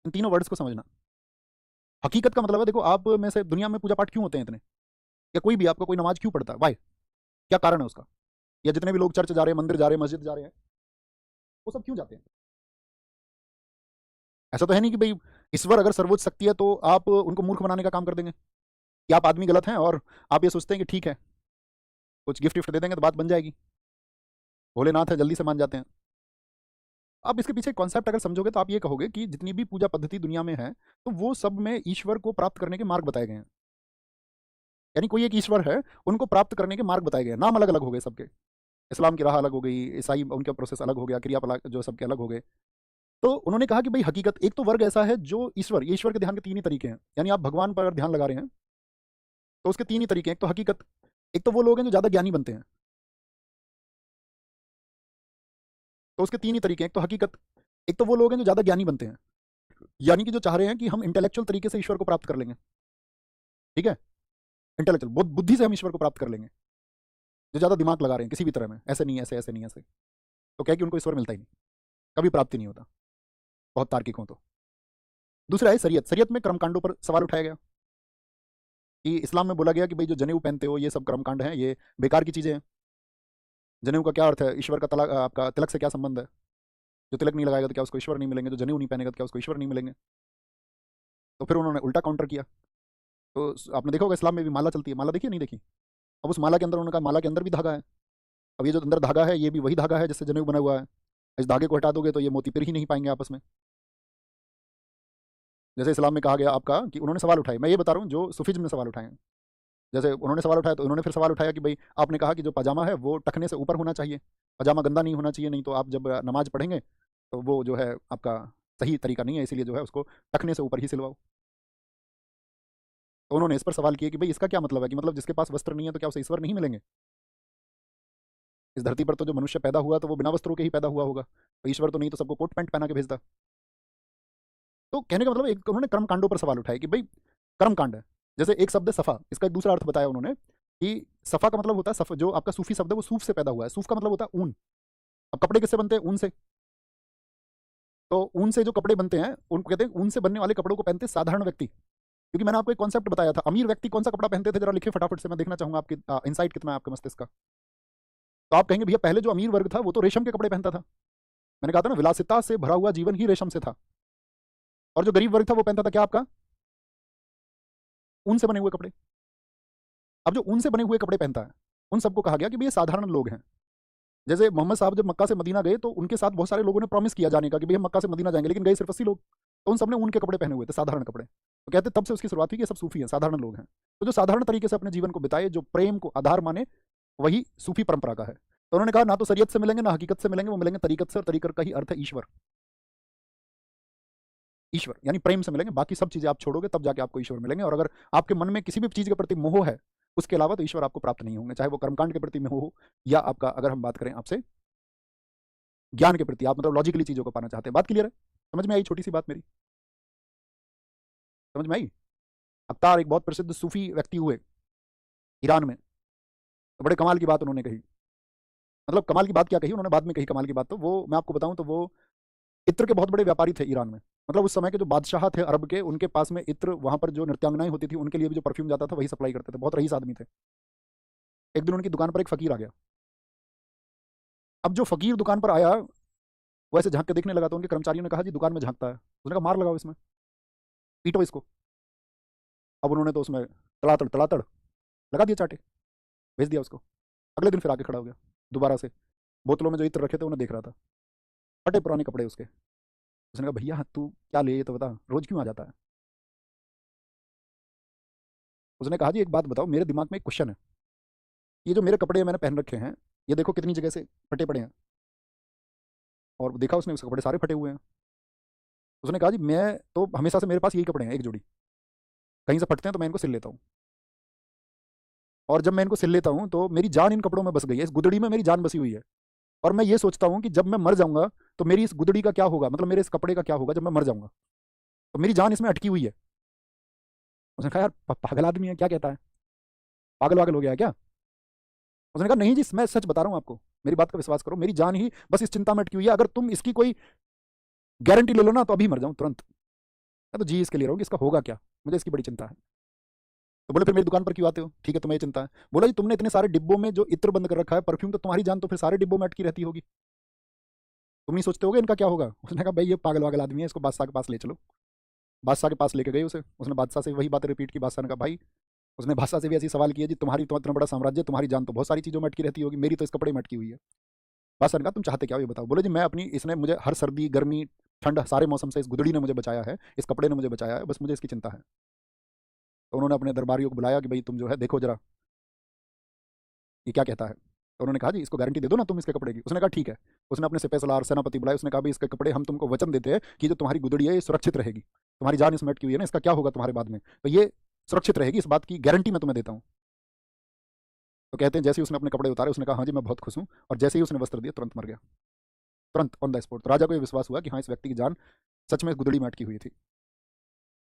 इन तीनों वर्ड्स को समझना। हकीकत का मतलब है, देखो आप में से दुनिया में पूजा पाठ क्यों होते हैं इतने, या कोई भी आपका कोई नमाज क्यों पढ़ता है, वाई, क्या कारण है उसका, या जितने भी लोग चर्च जा रहे हैं, मंदिर जा रहे हैं, मस्जिद जा रहे हैं, वो सब क्यों जाते हैं? ऐसा तो है नहीं कि भाई ईश्वर अगर सर्वोच्च शक्ति है तो आप उनको मूर्ख बनाने का काम कर देंगे, कि आप आदमी गलत हैं और आप ये सोचते हैं कि ठीक है कुछ गिफ्ट विफ्ट दे देंगे तो बात बन जाएगी, भोलेनाथ है जल्दी से मान जाते हैं। आप इसके पीछे कॉन्सेप्ट अगर समझोगे तो आप ये कहोगे कि जितनी भी पूजा पद्धति दुनिया में है तो वो सब में ईश्वर को प्राप्त करने के मार्ग बताए गए हैं, यानी कोई एक ईश्वर है, उनको प्राप्त करने के मार्ग बताए गए हैं, नाम अलग अलग हो गए सबके, इस्लाम की राह अलग हो गई, ईसाई उनका प्रोसेस अलग हो गया, क्रियाकलाप जो सबके अलग हो गए। तो उन्होंने कहा कि भाई हकीकत एक तो वर्ग ऐसा है जो ईश्वर, ये ईश्वर के ध्यान के तीन ही तरीके हैं, यानी आप भगवान पर अगर ध्यान लगा रहे हैं तो उसके तीन ही तरीके हैं। एक तो हकीकत, एक तो वो लोग हैं जो ज्यादा ज्ञानी बनते हैं, तो उसके तीन ही तरीके हैं, एक तो हकीकत, एक तो वो लोग हैं जो ज्यादा ज्ञानी बनते हैं, यानी कि जो चाह रहे हैं कि हम इंटेलेक्चुअल तरीके से ईश्वर को प्राप्त कर लेंगे, ठीक है, इंटेलेक्चुअल बुद्धि से हम ईश्वर को प्राप्त कर लेंगे, जो ज्यादा दिमाग लगा रहे हैं किसी भी तरह में, ऐसे नहीं ऐसे, ऐसे नहीं ऐसे, तो क्या कि उनको ईश्वर मिलता ही नहीं, कभी प्राप्ति नहीं होता, बहुत तार्किक हो तो। दूसरा है शरीयत, शरीयत में कर्मकांडों पर सवाल उठाया गया कि इस्लाम में बोला गया कि भाई जो जनेऊ पहनते हो ये सब कर्मकांड हैं, ये बेकार की चीजें हैं। जनेऊ का क्या अर्थ है, ईश्वर का तलाक, आपका तिलक से क्या संबंध है, जो तिलक नहीं लगाएगा तो क्या उसको ईश्वर नहीं मिलेंगे, जो जनेऊ नहीं पहनेगा तो क्या उसको ईश्वर नहीं मिलेंगे। तो फिर उन्होंने उल्टा काउंटर किया। तो आपने देखा होगा इस्लाम में भी माला चलती है, माला देखी है नहीं देखी? अब उस माला के अंदर उन्होंने कहा माला के अंदर भी धागा है, अब ये जो अंदर धागा है ये भी वही धागा है जिससे जनेऊ बना हुआ है, इस धागे को हटा दोगे तो ये मोती पिर ही नहीं पाएंगे आपस में। जैसे इस्लाम में कहा गया आपका कि उन्होंने सवाल उठाए, मैं ये बता रहा हूँ जो सूफीज्म ने सवाल उठाए हैं, जैसे उन्होंने सवाल उठाया तो उन्होंने फिर सवाल उठाया कि भाई आपने कहा कि जो पजामा है वो टखने से ऊपर होना चाहिए, पजामा गंदा नहीं होना चाहिए, नहीं तो आप जब नमाज पढ़ेंगे तो वो जो है आपका सही तरीका नहीं है, इसीलिए जो है उसको टखने से ऊपर ही सिलवाओ। तो उन्होंने इस पर सवाल किया कि भाई इसका क्या मतलब है, कि मतलब जिसके पास वस्त्र नहीं है तो क्या उसे ईश्वर नहीं मिलेंगे? इस धरती पर तो जो मनुष्य पैदा हुआ तो वो बिना वस्त्रों के ही पैदा हुआ होगा, तो ईश्वर तो नहीं तो सबको कोट पैंट पहना के भेजता। तो कहने का मतलब एक उन्होंने कर्म कांडों पर सवाल उठाया कि भाई कर्म कांड है, जैसे एक शब्द है सफ़ा, इसका एक दूसरा अर्थ बताया उन्होंने कि सफ़ा का मतलब होता है सफ़, जो आपका सूफी शब्द है वो सूफ से पैदा हुआ है, सूफ का मतलब होता है ऊन। अब कपड़े किससे बनते हैं? ऊन से। तो ऊन से जो कपड़े बनते हैं उनको कहते हैं, ऊन से बनने वाले कपड़ों को पहनते साधारण व्यक्ति, क्योंकि मैंने आपको एक कॉन्सेप्ट बताया था, अमीर व्यक्ति कौन सा कपड़ा पहनते थे, जरा लिखिए फटाफट से, मैं देखना चाहूंगा आपकी इनसाइट कितना है आपके मस्तिष्क का। तो आप कहेंगे भैया पहले जो अमीर वर्ग था वो तो रेशम के कपड़े पहनता था, मैंने कहा था ना विलासिता से भरा हुआ जीवन ही रेशम से था, और जो गरीब वर्ग था वो पहनता था क्या आपका? ऊन से बने हुए कपड़े। अब जो ऊन से बने हुए कपड़े पहनता है उन सबको कहा गया कि भैया साधारण लोग हैं। जैसे मोहम्मद साहब जब मक्का से मदीना गए तो उनके साथ बहुत सारे लोगों ने प्रॉमिस किया जाने का कि भैया मक्का से मदीना जाएंगे, लेकिन गए सिर्फ 80 लोग, तो उन सबने ऊन के कपड़े पहने हुए थे, साधारण कपड़े। तो कहते तब से उसकी शुरुआत हुई कि ये सब सूफी हैं, साधारण लोग हैं। तो जो साधारण तरीके से अपने जीवन को बिताए, जो प्रेम को आधार माने, वही सूफी परंपरा का है। तो उन्होंने कहा ना तो शरीयत से मिलेंगे ना हकीकत से मिलेंगे, वो मिलेंगे तरीकत से, और तरीकत का ही अर्थ है ईश्वर। ईश्वर यानी प्रेम से मिलेंगे, बाकी सब चीजें आप छोड़ोगे तब जाके आपको ईश्वर मिलेंगे। और अगर आपके मन में किसी भी चीज के प्रति मोह है उसके अलावा तो ईश्वर आपको प्राप्त नहीं होंगे, चाहे वो कर्मकांड के प्रति मोह हो, या आपका अगर हम बात करें आपसे ज्ञान के प्रति, आप मतलब लॉजिकली चीजों को पाना चाहते हैं। बात क्लियर है? समझ में आई छोटी सी बात मेरी? समझ में आई? अत्तार एक बहुत प्रसिद्ध सूफी व्यक्ति हुए ईरान में, तो बड़े कमाल की बात उन्होंने कही, मतलब कमाल की बात क्या कही उन्होंने, बाद में कही कमाल की बात, तो वो मैं आपको बताऊं तो वो इत्र के बहुत बड़े व्यापारी थे ईरान में। मतलब उस समय के जो बादशाह थे अरब के, उनके पास में इत्र, वहां पर जो नृत्यांगनाएं होती थी उनके लिए भी जो परफ्यूम जाता था वही सप्लाई करते थे, बहुत रईस आदमी थे। एक दिन उनकी दुकान पर एक फकीर आ गया। अब जो फकीर दुकान पर आया वो ऐसे झांक के देखने लगा, तो उनके कर्मचारियों ने कहा जी दुकान में झांकता है, उसने कहा मार लगाओ इसमें, पीटो इसको। अब उन्होंने तो उसमें तड़ातड़ तड़ातड़ लगा दिया चाटे, भेज दिया उसको। अगले दिन फिर आके खड़ा हो गया दोबारा से, बोतलों में जो इत्र रखे थे उन्हें देख रहा था, फटे पुराने कपड़े उसके। उसने कहा भैया तू क्या ले, ये तो बता रोज क्यों आ जाता है? उसने कहा जी एक बात बताओ, मेरे दिमाग में एक क्वेश्चन है, ये जो मेरे कपड़े मैंने पहन रखे हैं ये देखो कितनी जगह से फटे पड़े हैं, और देखा उसने उसके कपड़े सारे फटे हुए हैं। उसने कहा जी मैं तो हमेशा से मेरे पास यही कपड़े हैं एक जोड़ी, कहीं से फटते हैं तो मैं इनको सिल लेता हूँ, और जब मैं इनको सिल लेता हूँ तो मेरी जान इन कपड़ों में बस गई है, इस गुदड़ी में मेरी जान बसी हुई है। और मैं ये सोचता हूँ कि जब मैं मर जाऊंगा तो मेरी इस गुदड़ी का क्या होगा, मतलब मेरे इस कपड़े का क्या होगा जब मैं मर जाऊंगा, तो मेरी जान इसमें अटकी हुई है। उसने कहा यार पागल आदमी है, क्या कहता है, पागल वागल हो गया है क्या? उसने कहा नहीं जी मैं सच बता रहा हूँ आपको, मेरी बात का विश्वास करो, मेरी जान ही बस इस चिंता में अटकी हुई है, अगर तुम इसकी कोई गारंटी ले लो ना तो अभी मर जाऊं तुरंत। तो जी इसके लिए रहोगे, इसका होगा क्या, मुझे इसकी बड़ी चिंता है। तो बोले फिर मेरी दुकान पर क्यों आते हो? ठीक है तुम्हें ये चिंता है। बोला जी तुमने इतने सारे डिब्बों में जो इत्र बंद कर रखा है परफ्यूम, तो तुम्हारी जान तो फिर सारे डिब्बों में अटकी रहती होगी, तुम नहीं सोचते होगे इनका क्या होगा? उसने कहा भाई ये पागल वागल आदमी है, इसको बादशाह के पास ले चलो। बादशाह के पास लेके गए उसे, उसने बादशाह से वही बातें रिपीट की। बादशाह ने कहा भाई, उसने बादशाह से भी ऐसी सवाल किया जी तुम्हारी तो इतना बड़ा साम्राज्य, तुम्हारी जान तो बहुत सारी चीज़ों में अटकी रहती होगी, मेरी तो इस कपड़े में अटकी हुई है। बादशाह ने कहा तुम चाहते क्या हो ये बताओ? बोले जी मैं अपनी, इसने मुझे हर सर्दी गर्मी ठंड सारे मौसम से इस गुदड़ी ने मुझे बचाया है, इस कपड़े ने मुझे बचाया है, बस मुझे इसकी चिंता है। तो उन्होंने अपने दरबारियों को बुलाया कि भाई तुम जो है देखो जरा ये क्या कहता है। तो उन्होंने कहा जी इसको गारंटी दे दो ना तुम इसके कपड़े की। उसने कहा ठीक है। उसने अपने सिपह सलार सेनापति बुलाए, उसने कहा भाई इसके कपड़े हम तुमको वचन देते हैं कि जो तुम्हारी गुदड़ी है ये सुरक्षित रहेगी, तुम्हारी जान इसमें अटकी हुई है ना, इसका क्या होगा तुम्हारे बाद में, तो ये सुरक्षित रहेगी, इस बात की गारंटी मैं तुम्हें देता हूँ। तो कहते हैं जैसे ही उसने अपने कपड़े उतारे, उसने कहा हाँ जी मैं बहुत खुश हूँ, और जैसे ही उसने वस्त्र दिया तुरंत मर गया, तुरंत ऑन द स्पॉट। तो राजा को ये विश्वास हुआ कि हाँ इस व्यक्ति की जान सच में इस गुदड़ी में अटकी हुई थी।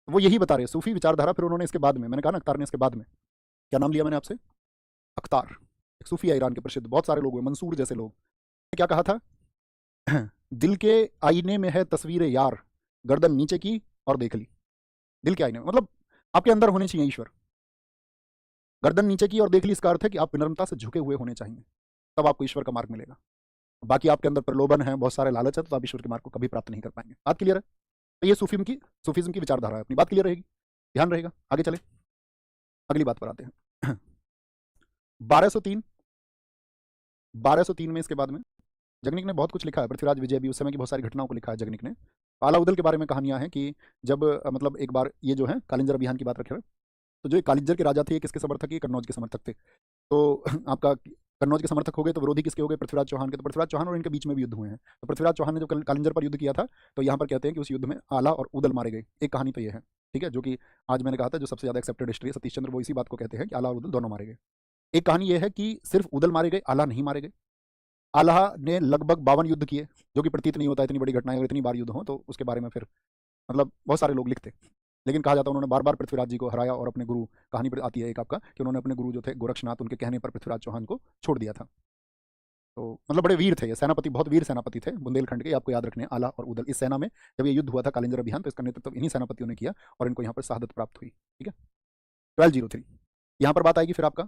वो यही बता रहे सूफी विचारधारा। फिर उन्होंने इसके बाद में, मैंने कहा ना अख्तार ने इसके बाद में क्या नाम लिया मैंने आपसे, अख्तार, एक सूफी है ईरान के प्रसिद्ध, बहुत सारे लोग हुए, मंसूर जैसे लोग। क्या कहा था? दिल के आईने में है तस्वीर यार, गर्दन नीचे की और देख ली। दिल के आईने में मतलब आपके अंदर होने चाहिए ईश्वर, गर्दन नीचे की और देख ली इसका अर्थ है कि आप विनम्रता से झुके हुए होने चाहिए, तब आपको ईश्वर का मार्ग मिलेगा। बाकी आपके अंदर प्रलोभन है, बहुत सारे लालच है, तो आप ईश्वर के मार्ग को कभी प्राप्त नहीं कर पाएंगे। बात क्लियर है? तो ये सूफीज्म की विचारधारा है अपनी। बात क्लियर रहेगी, ध्यान रहेगा। आगे चले, अगली बात पर आते हैं। 1203 1203 में इसके बाद में जगनिक ने बहुत कुछ लिखा है, पृथ्वीराज विजय भी, उस समय की बहुत सारी घटनाओं को लिखा है जगनिक ने। आलाउद्दीन के बारे में कहानियां हैं कि जब मतलब एक बार ये जो है कालिंजर अभियान की बात रखे हुए, तो जो ये कालिंजर के राजा थे ये किसके समर्थक, ये कन्नौज के समर्थक थे। तो आपका कन्नौज के समर्थक हो गए, तो विरोधी किसके हो गए? पृथ्वीराज चौहान के। तो पृथ्वीराज चौहान और इनके बीच में भी युद्ध हुए हैं। तो पृथ्वीराज चौहान ने जब कालिंजर पर युद्ध किया था, तो यहाँ पर कहते हैं कि उस युद्ध में आला और उदल मारे गए। एक कहानी तो ये है, ठीक है, जो कि आज मैंने कहा था जो सबसे ज़्यादा एक्सेप्टेड हिस्ट्री है, सतीश चंद्र वो इसी बात को कहते हैं कि आला और उदल दोनों मारे गए। एक कहानी ये है कि सिर्फ उदल मारे गए, आला नहीं मारे गए। आला ने लगभग 52 युद्ध किए, जो कि प्रतीत नहीं होता, इतनी बड़ी घटनाएं अगर इतनी बार युद्ध हो तो उसके बारे में फिर मतलब बहुत सारे लोग लिखते। लेकिन कहा जाता है उन्होंने बार बार पृथ्वीराज जी को हराया, और अपने गुरु, कहानी पर आती है एक आपका कि उन्होंने अपने गुरु जो थे गोरक्षनाथ, उनके कहने पर पृथ्वीराज चौहान को छोड़ दिया था। तो मतलब बड़े वीर थे ये सेनापति, बहुत वीर सेनापति थे बुंदेलखंड के। आपको याद रखने हैं आला और उदल। इस सेना में जब ये युद्ध हुआ था कालिंजर अभियान, तो इसका नेतृत्व इन्हीं सेनापतियों ने किया और इनको यहाँ पर शहादत प्राप्त हुई। ठीक है, 1203 यहाँ पर बात आएगी फिर आपका